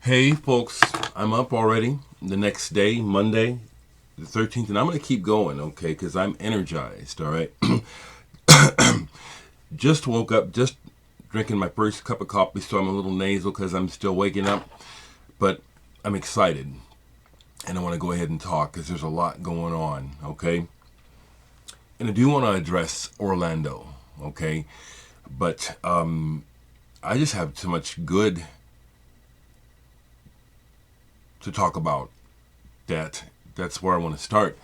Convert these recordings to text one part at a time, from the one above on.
Hey folks, I'm up already. The next day, Monday, the 13th, and I'm going to keep going, okay, because I'm energized, all right? Just woke up, just drinking my first cup of coffee, so I'm a little nasal because I'm still waking up, but I'm excited, and I want to go ahead and talk because there's a lot going on, okay? And I do want to address Orlando, okay? But I just have too much good to talk about. That's where I want to start.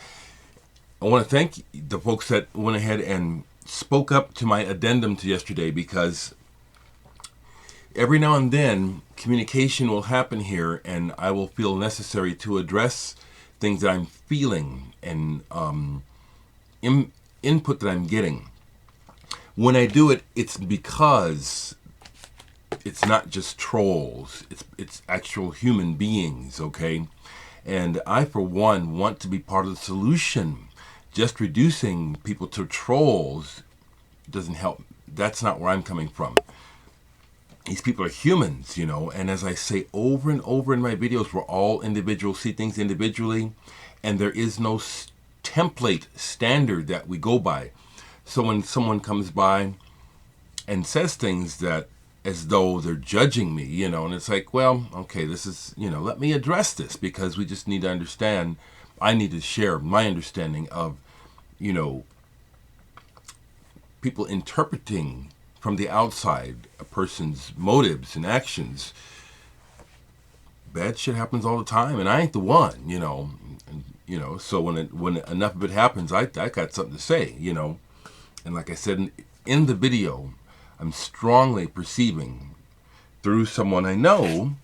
I want to thank the folks that went ahead and spoke up to my addendum to yesterday, because every now and then communication will happen here and I will feel necessary to address things that I'm feeling and input that I'm getting. When I do it, it's because it's not just trolls. It's actual human beings, okay? And I, for one, want to be part of the solution. Just reducing people to trolls doesn't help. That's not where I'm coming from. These people are humans, you know, and as I say over and over in my videos, we're all individuals, see things individually, and there is no template standard that we go by. So when someone comes by and says things that as though they're judging me, you know, and it's like, well, okay, this is, you know, let me address this, because we just need to understand. I need to share my understanding of, you know, people interpreting from the outside a person's motives and actions. Bad shit happens all the time, and I ain't the one, you know. And, you know, so when enough of it happens, I got something to say, you know. And like I said in the video, I'm strongly perceiving through someone I know,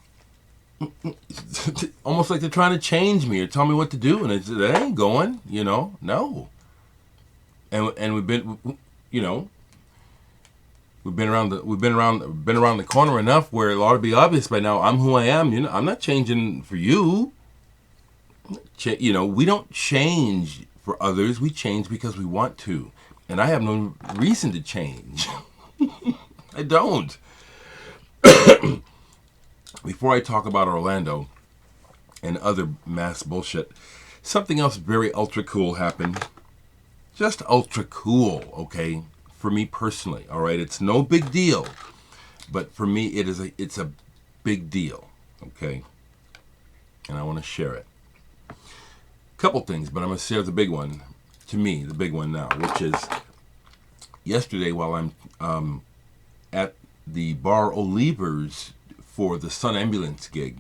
almost like they're trying to change me or tell me what to do, and that ain't going, you know, no. And we've been, you know, we've been around the corner enough where it ought to be obvious by now. I'm who I am. You know, I'm not changing for you. You know, we don't change for others. We change because we want to, and I have no reason to change. I don't. Before I talk about Orlando and other mass bullshit, something else very ultra cool happened. Just ultra cool, okay? For me personally, all right? It's no big deal, but for me it's a big deal, okay? And I want to share it. Couple things, but I'm going to share the big one. To me, the big one now, which is yesterday while I'm at the Bar Olivers for the Sun Ambulance gig,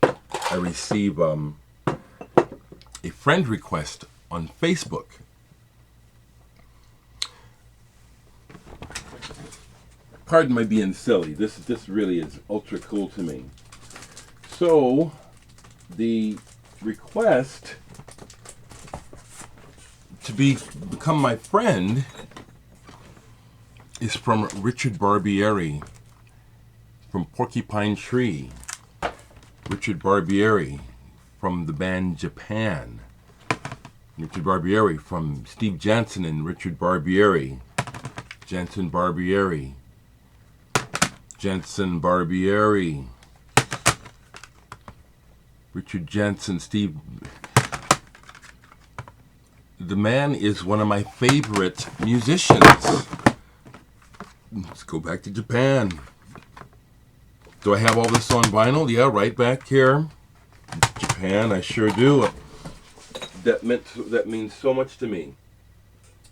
I receive a friend request on Facebook. Pardon my being silly. This really is ultra cool to me. So the request to become my friend is from Richard Barbieri from Porcupine Tree. Richard Barbieri from the band Japan. Richard Barbieri from Steve Jansen and Richard Barbieri. Jansen Barbieri. Jansen Barbieri. Richard Jansen, Steve. The man is one of my favorite musicians. Let's go back to Japan. Do I have all this on vinyl? Yeah, right back here. Japan, I sure do. That means so much to me.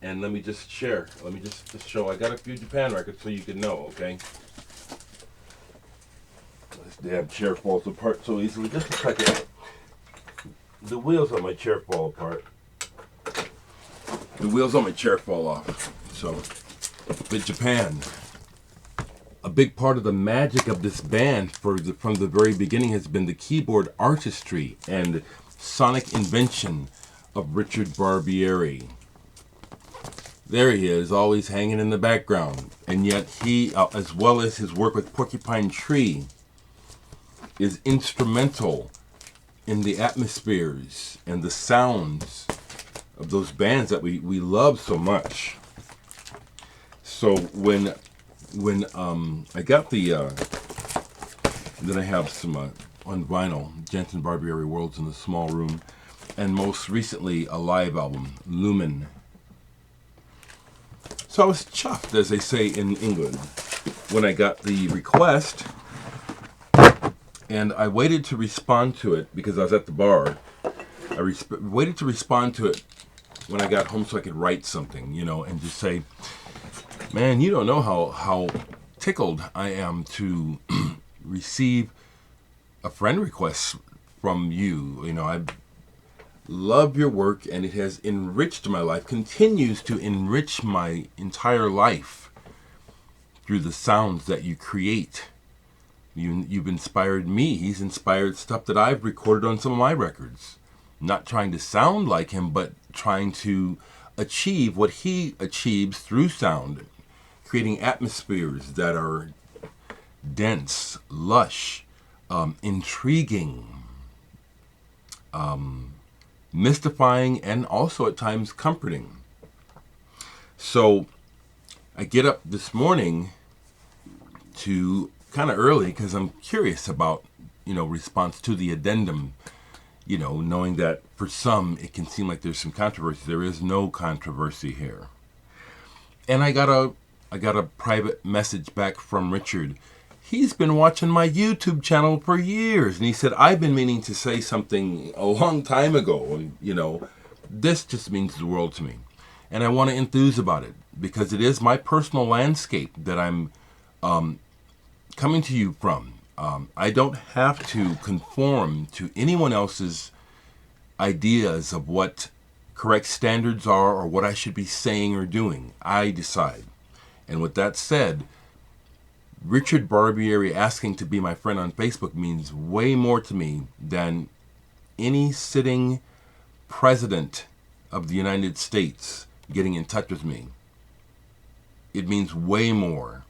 And let me just share. Let me just show. I got a few Japan records so you can know, okay? This damn chair falls apart so easily. Just a second. The wheels on my chair fall apart. The wheels on my chair fall off. So, but Japan. A big part of the magic of this band from the very beginning has been the keyboard artistry and sonic invention of Richard Barbieri. There he is, always hanging in the background. And yet he, as well as his work with Porcupine Tree, is instrumental in the atmospheres and the sounds of those bands that we love so much. So when I got the Then I have some on vinyl, Jensen Barbieri, Worlds in the Small Room, and most recently a live album, Lumen. So I was chuffed, as they say in England, when I got the request, and I waited to respond to it because I was at the bar. I waited to respond to it when I got home so I could write something, and just say, man, you don't know how tickled I am to receive a friend request from you. I love your work, and it has enriched my life, continues to enrich my entire life through the sounds that you create. You've inspired me. He's inspired stuff that I've recorded on some of my records. Not trying to sound like him, but trying to achieve what he achieves through sound, creating atmospheres that are dense, lush, intriguing, mystifying, and also at times comforting. So I get up this morning to kind of early because I'm curious about, response to the addendum, knowing that for some it can seem like there's some controversy. There is no controversy here. And I got a private message back from Richard. He's been watching my YouTube channel for years, and he said, I've been meaning to say something a long time ago, this just means the world to me. And I want to enthuse about it because it is my personal landscape that I'm coming to you from. I don't have to conform to anyone else's ideas of what correct standards are or what I should be saying or doing. I decide. And with that said, Richard Barbieri asking to be my friend on Facebook means way more to me than any sitting president of the United States getting in touch with me. It means way more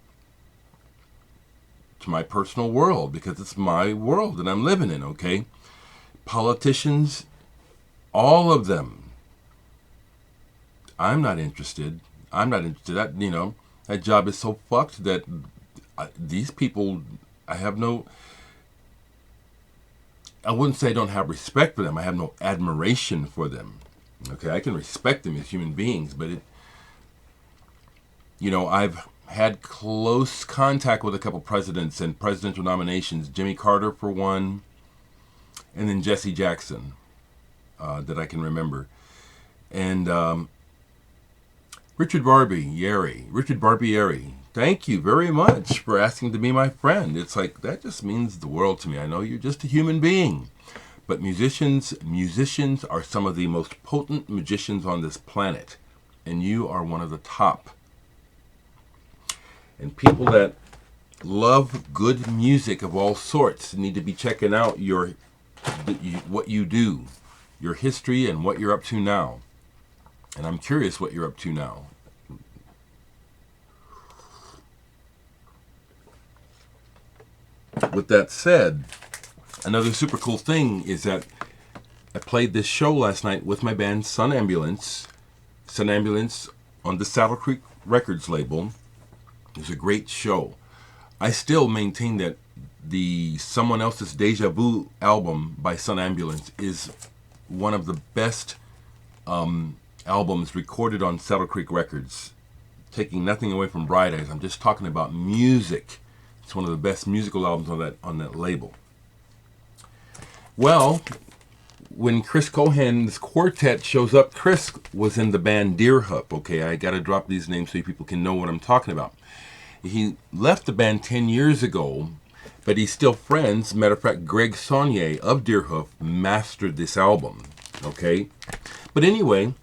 to my personal world because it's my world that I'm living in, okay? Politicians, all of them, I'm not interested. That job is so fucked that these people, I wouldn't say I don't have respect for them. I have no admiration for them. Okay, I can respect them as human beings, but I've had close contact with a couple presidents and presidential nominations. Jimmy Carter for one, and then Jesse Jackson, that I can remember. And Richard Barbieri, thank you very much for asking to be my friend. It's like, that just means the world to me. I know you're just a human being. But musicians are some of the most potent magicians on this planet. And you are one of the top. And people that love good music of all sorts need to be checking out what you do, your history, and what you're up to now. And I'm curious what you're up to now. With that said, another super cool thing is that I played this show last night with my band Sun Ambulance on the Saddle Creek Records label. It was a great show. I still maintain that the Someone Else's Deja Vu album by Sun Ambulance is one of the best albums recorded on Saddle Creek Records. Taking nothing away from Bright Eyes, I'm just talking about music. It's one of the best musical albums on that label. Well, when Chris Cohan's quartet shows up, Chris was in the band Deerhoof. Okay, I got to drop these names so you people can know what I'm talking about. He left the band 10 years ago, but he's still friends. Matter of fact, Greg Saunier of Deerhoof mastered this album. Okay, but anyway,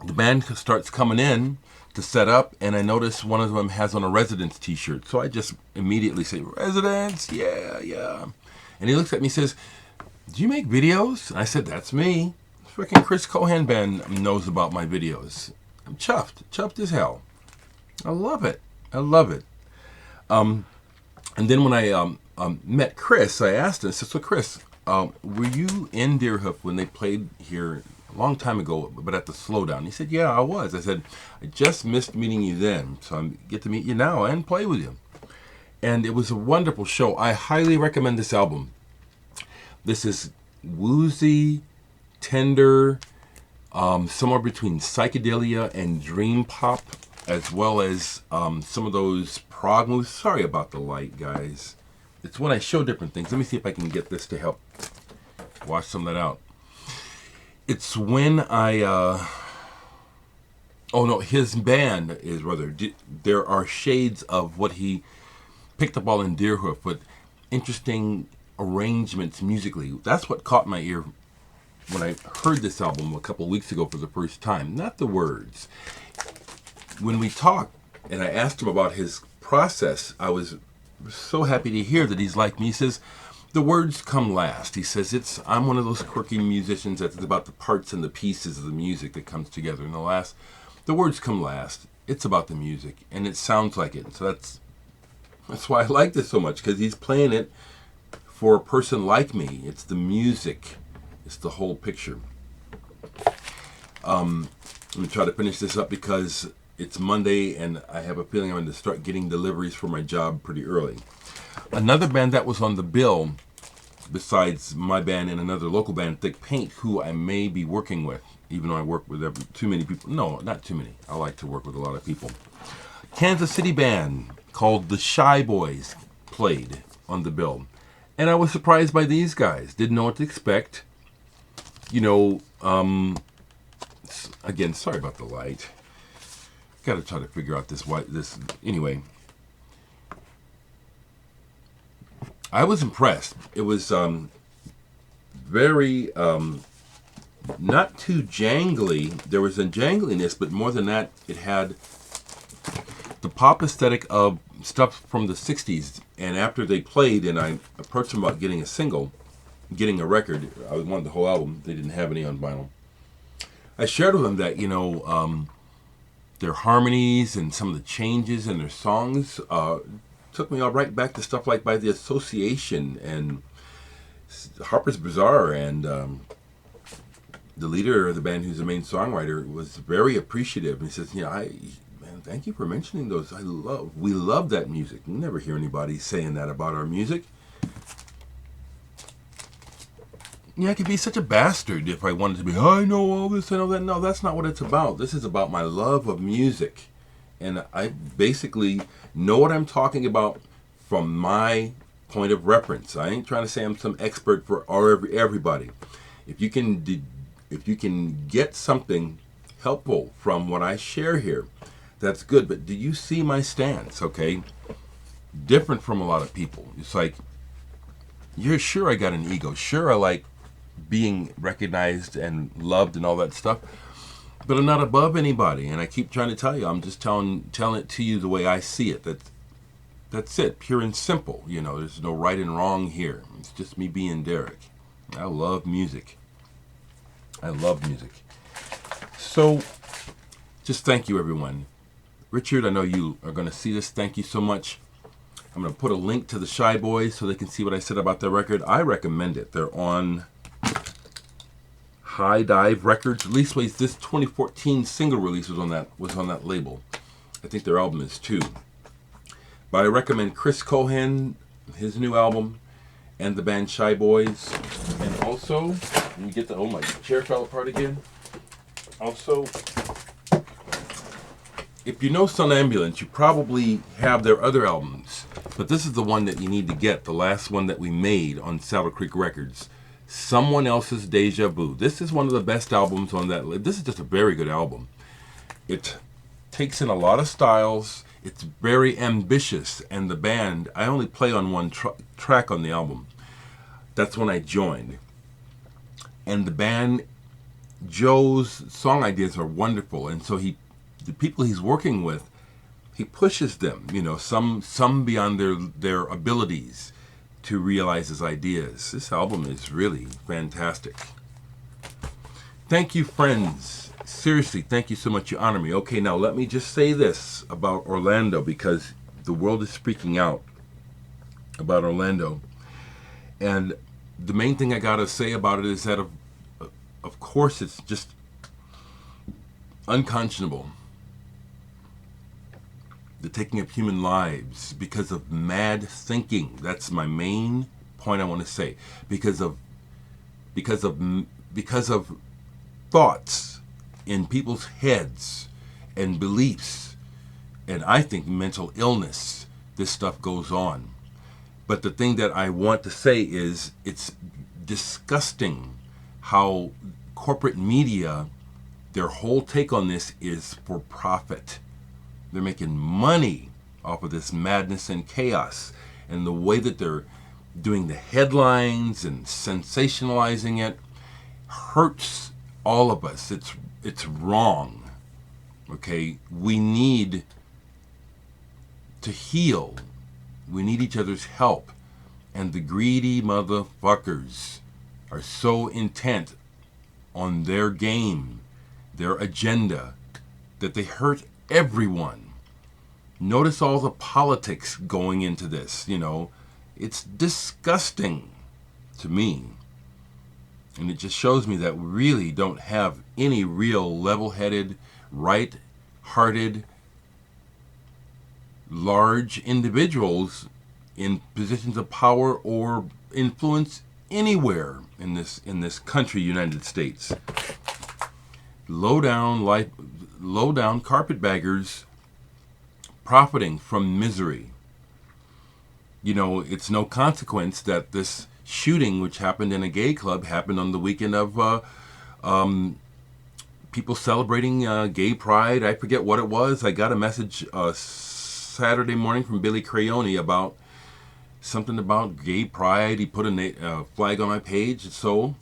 the band starts coming in to set up, and I notice one of them has on a Residence t-shirt. So I just immediately say, Residence, yeah. And he looks at me and says, do you make videos? And I said, that's me. Freaking Chris Cohan band knows about my videos. I'm chuffed as hell. I love it. And then when I met Chris, I asked him, I said, so Chris, were you in Deerhoof when they played here a long time ago, but at the Slowdown? He said, yeah, I was. I said, I just missed meeting you then, so I get to meet you now and play with you. And it was a wonderful show. I highly recommend this album. This is woozy, tender, somewhere between psychedelia and dream pop, as well as some of those prog moves. Sorry about the light, guys. It's when I show different things. Let me see if I can get this to help wash some of that out. It's when his band is rather, there are shades of what he picked up all in Deerhoof, but interesting arrangements musically. That's what caught my ear when I heard this album a couple of weeks ago for the first time. Not the words. When we talked and I asked him about his process, I was so happy to hear that he's like me. He says, the words come last. He says, I'm one of those quirky musicians that's about the parts and the pieces of the music that comes together. And the words come last. It's about the music, and it sounds like it. So that's why I like this so much, because he's playing it for a person like me. It's the music. It's the whole picture. Let me try to finish this up because it's Monday, and I have a feeling I'm going to start getting deliveries for my job pretty early. Another band that was on the bill, besides my band and another local band, Thick Paint, who I may be working with, even though I work with too many people. No, not too many. I like to work with a lot of people. Kansas City band called the Shy Boys played on the bill. And I was surprised by these guys. Didn't know what to expect. Again, sorry about the light. Got to try to figure out this. Anyway, I was impressed. It was very not too jangly. There was a jangliness, but more than that, it had the pop aesthetic of stuff from the 60s. And after they played, and I approached them about getting a record, I wanted the whole album. They didn't have any on vinyl. I shared with them that, their harmonies and some of the changes in their songs took me all right back to stuff like By the Association and Harper's Bazaar, and the leader of the band, who's the main songwriter, was very appreciative. And he says, man, thank you for mentioning those. We love that music. You never hear anybody saying that about our music. I could be such a bastard if I wanted to be, I know all this, I know that. No, that's not what it's about. This is about my love of music. And I basically know what I'm talking about from my point of reference. I ain't trying to say I'm some expert for everybody. If you can get something helpful from what I share here, that's good. But do you see my stance, okay? Different from a lot of people. It's like, sure I got an ego. Sure I like being recognized and loved and all that stuff, but I'm not above anybody. And I keep trying to tell you, I'm just telling it to you the way I see it. That's it, pure and simple. There's no right and wrong here. It's just me being Dereck. I love music. So just thank you, everyone. Richard, I know you are going to see this. Thank you so much. I'm going to put a link to the Shy Boys so they can see what I said about their record. I recommend it. They're on High Dive Records. Releaseways, this 2014 single release was on that label. I think their album is too. But I recommend Chris Cohen, his new album, and the band Shy Boys. And also, let me get my chair fell apart again. Also, if you know Somnambulance, you probably have their other albums. But this is the one that you need to get, the last one that we made on Saddle Creek Records. Someone Else's Deja Vu. This is one of the best albums on that list. This is just a very good album. It takes in a lot of styles. It's very ambitious. And the band, I only play on one track on the album. That's when I joined. And the band, Joe's song ideas are wonderful. And so the people he's working with, he pushes them, some beyond their abilities to realize his ideas. This album is really fantastic. Thank you, friends. Seriously, thank you so much. You honor me. Okay, now let me just say this about Orlando, because the world is freaking out about Orlando. And the main thing I gotta say about it is that, of course, it's just unconscionable the taking of human lives because of mad thinking. That's my main point I want to say. Because of thoughts in people's heads and beliefs, and I think mental illness, this stuff goes on. But the thing that I want to say is it's disgusting how corporate media, their whole take on this is for profit. They're making money off of this madness and chaos, and the way that they're doing the headlines and sensationalizing it hurts all of us. It's wrong. Okay, we need to heal. We need each other's help. And the greedy motherfuckers are so intent on their game, their agenda, that they hurt everyone. Notice all the politics going into this, It's disgusting to me. And it just shows me that we really don't have any real level-headed, right-hearted, large individuals in positions of power or influence anywhere in this country, United States. Low down carpetbaggers profiting from misery. It's no consequence that this shooting, which happened in a gay club, happened on the weekend of people celebrating gay pride. I forget what it was. I got a message Saturday morning from Billy Crayoni about something about gay pride. He put a flag on my page. So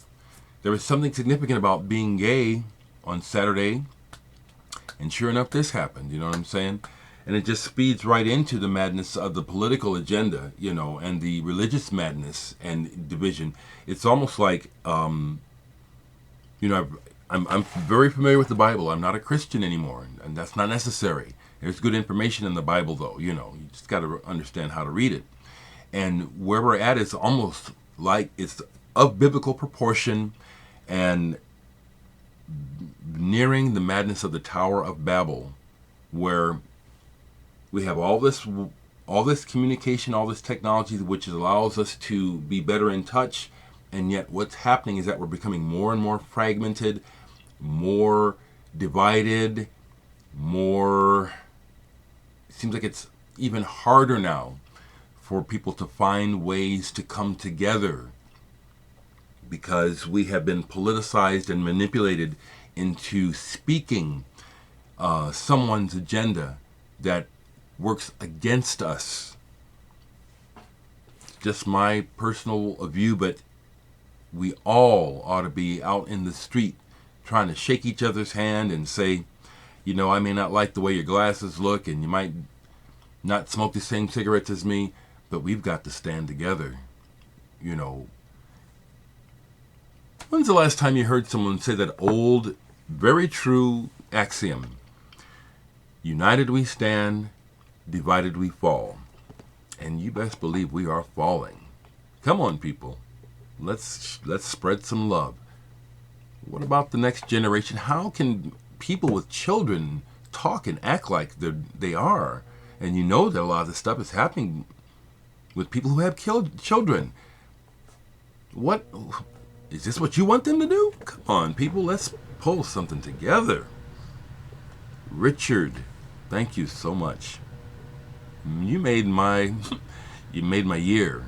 there was something significant about being gay on Saturday. And sure enough, this happened. You know what I'm saying? And it just feeds right into the madness of the political agenda, and the religious madness and division. It's almost like, I'm very familiar with the Bible. I'm not a Christian anymore, and that's not necessary. There's good information in the Bible, though. You just got to understand how to read it. And where we're at is almost like it's of biblical proportion and nearing the madness of the Tower of Babel, where we have all this communication, all this technology, which allows us to be better in touch, and yet what's happening is that we're becoming more and more fragmented, more divided, it seems like it's even harder now for people to find ways to come together, because we have been politicized and manipulated into speaking someone's agenda that works against us. Just my personal view, but we all ought to be out in the street trying to shake each other's hand and say, I may not like the way your glasses look, and you might not smoke the same cigarettes as me, but we've got to stand together. When's the last time you heard someone say that old, very true axiom? United we stand, divided we fall. And you best believe we are falling. Come on, people. Let's spread some love. What about the next generation? How can people with children talk and act like they are? And that a lot of this stuff is happening with people who have children. What? Is this what you want them to do? Come on, people. Let's pull something together. Richard, thank you so much. You made my year.